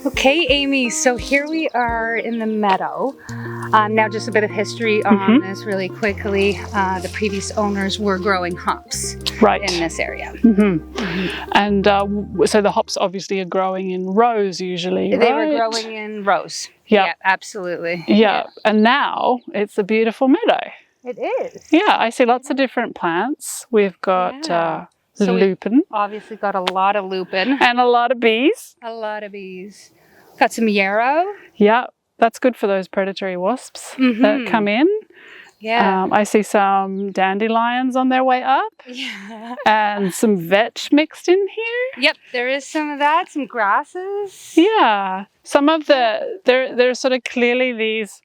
Okay, Amy, so here we are in the meadow. Now just a bit of history on this really quickly. The previous owners were growing hops in this area. And so the hops obviously are growing in rows usually, They were growing in rows. Yep. Yeah, absolutely. Yeah, and now it's a beautiful meadow. It is. Yeah, I see lots of different plants. We've got So lupin. we've obviously got a lot of lupin. And a lot of bees. A lot of bees. Got some yarrow. Yeah, that's good for those predatory wasps that come in. Yeah. I see some dandelions on their way up. Yeah. And some vetch mixed in here. Yep, there is some of that, some grasses. Yeah, some of there's sort of clearly these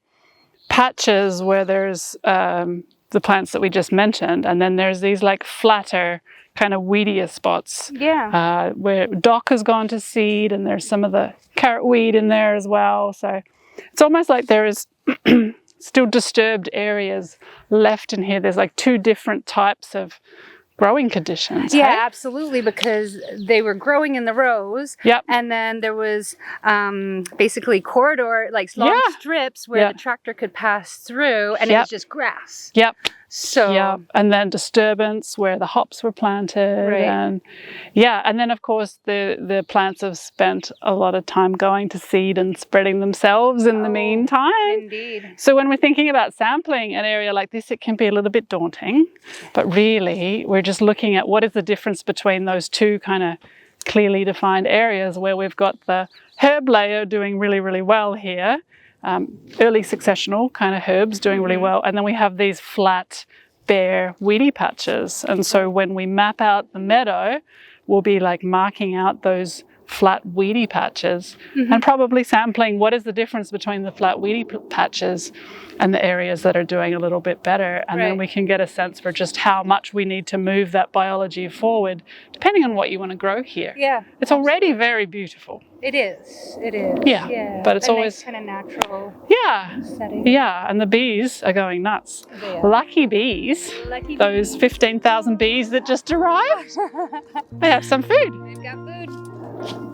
patches where there's the plants that we just mentioned, and then there's these like flatter kind of weedier spots. Yeah. Where dock has gone to seed, and there's some of the carrot weed in there as well. So it's almost like there is still disturbed areas left in here. There's like two different types of growing conditions. Yeah, absolutely, because they were growing in the rows. Yep. And then there was basically corridor, like long strips where the tractor could pass through, and it was just grass. Yep. So and then disturbance where the hops were planted, and and then of course the plants have spent a lot of time going to seed and spreading themselves in the meantime. Indeed. So when we're thinking about sampling an area like this, it can be a little bit daunting, but really we're just looking at what is the difference between those two kind of clearly defined areas where we've got the herb layer doing really, really well here. Early successional kind of herbs doing really well, and then we have these flat, bare, weedy patches. And so when we map out the meadow, we'll be like marking out those flat, weedy patches and probably sampling what is the difference between the flat, weedy patches and the areas that are doing a little bit better. And then we can get a sense for just how much we need to move that biology forward, depending on what you want to grow here. Yeah. It's already very beautiful. It is. It is. Yeah. But it's always kind of natural. Setting. Yeah. And the bees are going nuts. Lucky bees. Lucky those 15,000 bees that just arrived. They have some food. They've got food.